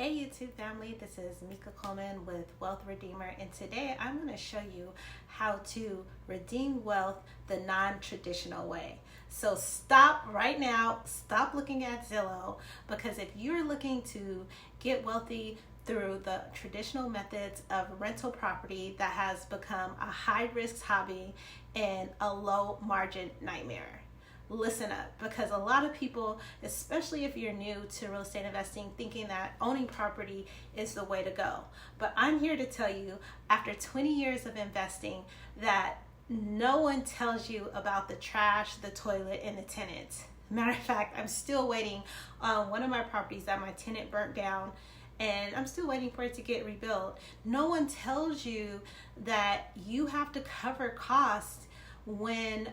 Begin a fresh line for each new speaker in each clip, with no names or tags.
Hey YouTube family, this is Mica Coleman with Wealth Redeemer, and today I'm going to show you how to redeem wealth the non-traditional way. So stop right now, stop looking at Zillow, because if you're looking to get wealthy through the traditional methods of rental property that has become a high-risk hobby and a low-margin nightmare, listen up, because a lot of people, especially if you're new to real estate investing, thinking that owning property is the way to go. But I'm here to tell you, after 20 years of investing, that no one tells you about the trash, the toilet, and the tenants. Matter of fact, I'm still waiting on one of my properties that my tenant burnt down, and I'm still waiting for it to get rebuilt. No one tells you that you have to cover costs when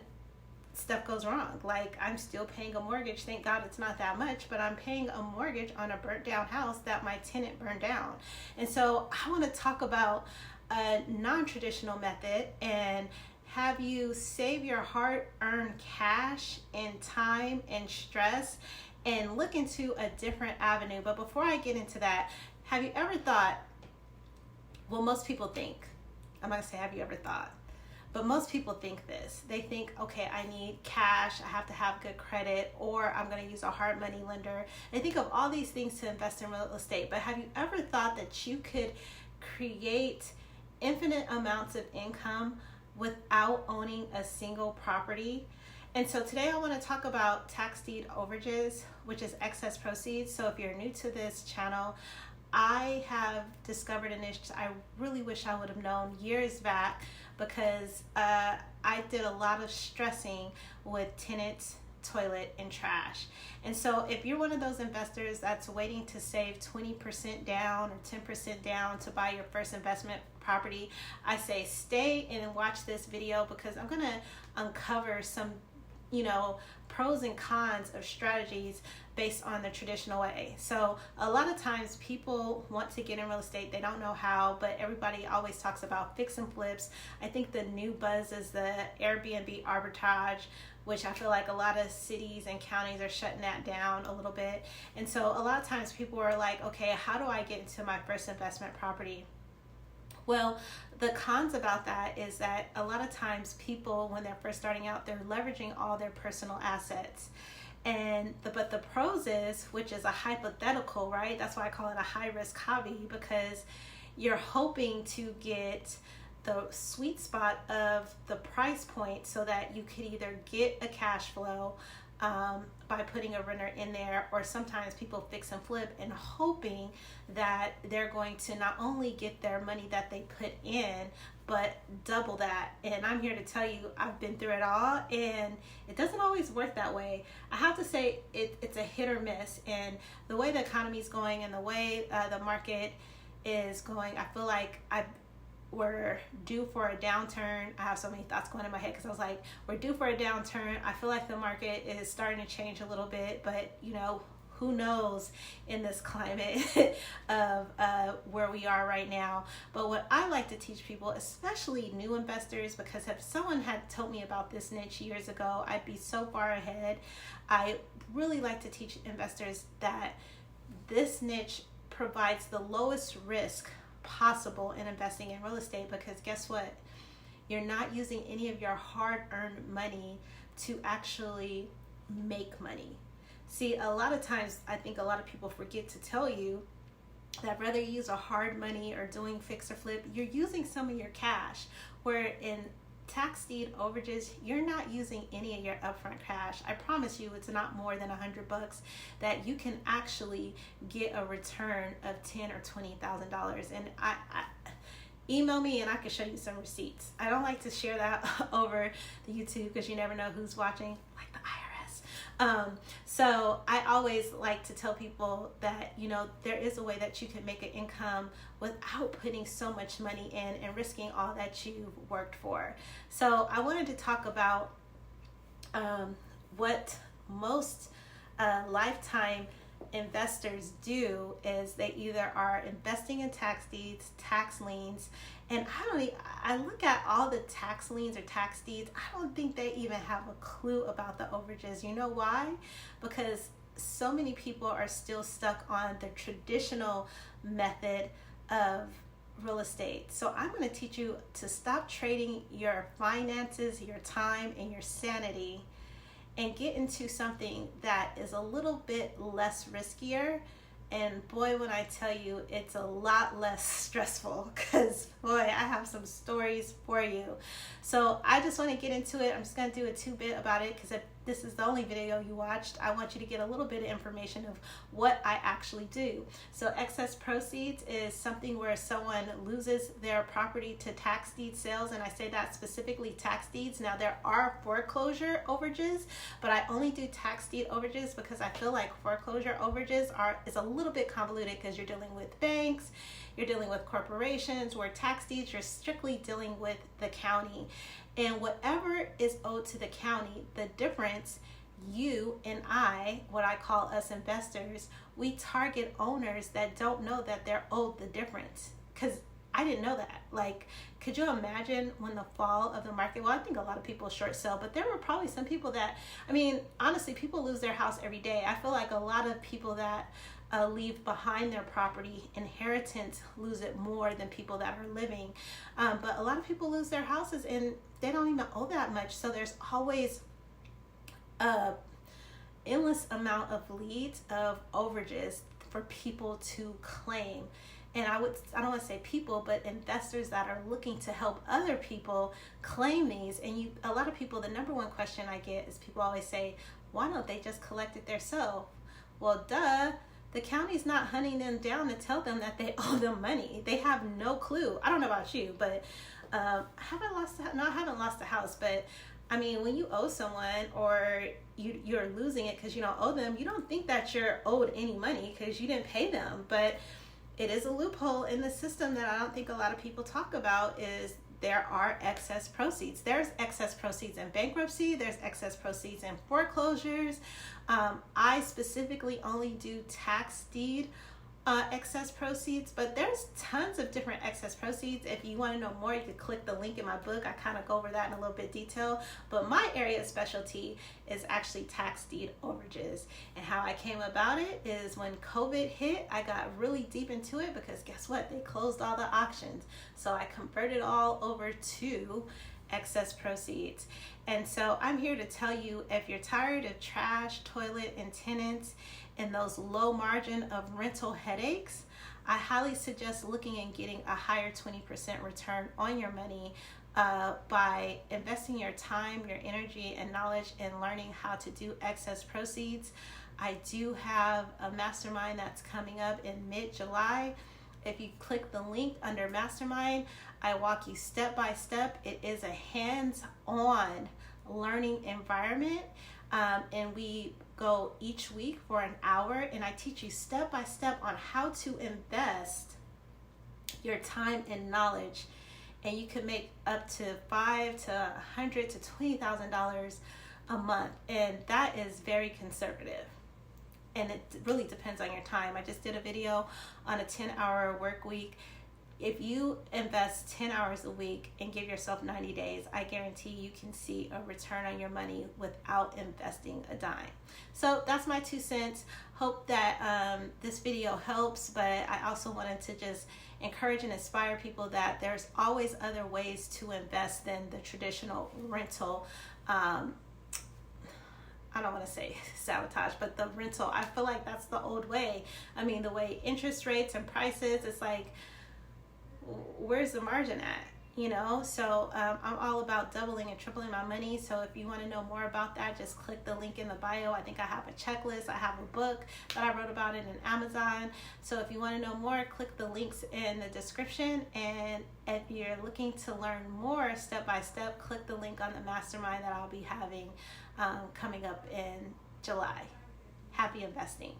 stuff goes wrong. Like, I'm still paying a mortgage. Thank God it's not that much, but I'm paying a mortgage on a burnt down house that my tenant burned down. And so I want to talk about a non-traditional method and have you save your hard-earned cash and time and stress and look into a different avenue. But before I get into that, have you ever thought, well, most people think, I'm going to say, have you ever thought? But most people think this. They think, okay, I need cash, I have to have good credit, or I'm going to use a hard money lender. They think of all these things to invest in real estate. But have you ever thought that you could create infinite amounts of income without owning a single property? And so today I want to talk about tax deed overages, which is excess proceeds. So if you're new to this channel, I have discovered a niche I really wish I would have known years back, because I did a lot of stressing with tenants, toilet, and trash. And so if you're one of those investors that's waiting to save 20% down or 10% down to buy your first investment property, I say stay and watch this video, because I'm going to uncover some pros and cons of strategies based on the traditional way. So a lot of times people want to get in real estate, they don't know how, but everybody always talks about fix and flips. I think the new buzz is the Airbnb arbitrage, which I feel like a lot of cities and counties are shutting that down a little bit. And so a lot of times people are like, okay, how do I get into my first investment property? Well, the cons about that is that a lot of times people, when they're first starting out, they're leveraging all their personal assets. But the pros is, which is a hypothetical, right? That's why I call it a high-risk hobby, because you're hoping to get the sweet spot of the price point so that you could either get a cash flow by putting a renter in there, or sometimes people fix and flip and hoping that they're going to not only get their money that they put in, but double that. And I'm here to tell you, I've been through it all, and it doesn't always work that way. I have to say it's a hit or miss, and the way the economy is going and the way the market is going, I feel like we're due for a downturn. I have so many thoughts going in my head, because I was like, we're due for a downturn. I feel like the market is starting to change a little bit, but who knows in this climate of where we are right now. But what I like to teach people, especially new investors, because if someone had told me about this niche years ago, I'd be so far ahead. I really like to teach investors that this niche provides the lowest risk possible in investing in real estate, because guess what? You're not using any of your hard-earned money to actually make money. See, a lot of times I think a lot of people forget to tell you that whether you use a hard money or doing fix or flip, you're using some of your cash, where in tax deed overages, you're not using any of your upfront cash. I promise you, it's not more than $100 that you can actually get a return of $10,000 or $20,000. And I email me and I can show you some receipts. I don't like to share that over the YouTube, because you never know who's watching, like the IRS. So I always like to tell people that, there is a way that you can make an income without putting so much money in and risking all that you've worked for. So I wanted to talk about what most lifetime investors do is they either are investing in tax deeds, tax liens, and I look at all the tax liens or tax deeds, I don't think they even have a clue about the overages. You know why? Because so many people are still stuck on the traditional method of real estate. So I'm going to teach you to stop trading your finances, your time, and your sanity and get into something that is a little bit less riskier. And boy, when I tell you, it's a lot less stressful, because boy, I have some stories for you. So I just want to get into it. I'm just going to do a 2-bit about it, because if this is the only video you watched, I want you to get a little bit of information of what I actually do. So excess proceeds is something where someone loses their property to tax deed sales, and I say that specifically tax deeds. Now there are foreclosure overages, but I only do tax deed overages because I feel like foreclosure overages is a little bit convoluted, because you're dealing with banks, you're dealing with corporations, where tax deeds you're strictly dealing with the county. And whatever is owed to the county, the difference, you and I, what I call us investors, we target owners that don't know that they're owed the difference. Because I didn't know that. Like, could you imagine when the fall of the market? Well, I think a lot of people short sell, but there were probably some people that, I mean, honestly, people lose their house every day. I feel like a lot of people that leave behind their property, inheritance, lose it more than people that are living. But a lot of people lose their houses and they don't even owe that much. So there's always a endless amount of leads of overages for people to claim. And I don't want to say people, but investors that are looking to help other people claim these. And a lot of people, the number one question I get is people always say, why don't they just collect it themselves? Well, duh. The county's not hunting them down to tell them that they owe them money. They have no clue. I don't know about you, but I haven't lost a house, but I mean, when you owe someone or you're losing it because you don't owe them, you don't think that you're owed any money because you didn't pay them. But it is a loophole in the system that I don't think a lot of people talk about, is there are excess proceeds. There's excess proceeds in bankruptcy. There's excess proceeds in foreclosures. I specifically only do tax deed excess proceeds, but there's tons of different excess proceeds. If you want to know more, you can click the link in my book. I kind of go over that in a little bit detail, but my area of specialty is actually tax deed overages. And how I came about it is when COVID hit, I got really deep into it because guess what? They closed all the auctions. So I converted all over to excess proceeds. And so I'm here to tell you, if you're tired of trash, toilet, and tenants and those low margin of rental headaches, I highly suggest looking and getting a higher 20% return on your money by investing your time, your energy, and knowledge in learning how to do excess proceeds. I do have a mastermind that's coming up in mid-July. If you click the link under mastermind, I walk you step by step. It is a hands-on learning environment, and we go each week for an hour, and I teach you step by step on how to invest your time and knowledge, and you can make up to $5,000 to $100,000 to $20,000 a month, and that is very conservative. And it really depends on your time. I just did a video on a 10-hour work week. If you invest 10 hours a week and give yourself 90 days, I guarantee you can see a return on your money without investing a dime. So that's my 2 cents. Hope that this video helps, but I also wanted to just encourage and inspire people that there's always other ways to invest than the traditional rental. I don't want to say sabotage, but the rental, I feel like that's the old way. I mean, the way interest rates and prices, it's like, where's the margin at? You know, so I'm all about doubling and tripling my money. So if you want to know more about that, just click the link in the bio. I think I have a checklist. I have a book that I wrote about it in Amazon. So if you want to know more, click the links in the description. And if you're looking to learn more step by step, click the link on the mastermind that I'll be having coming up in July. Happy investing.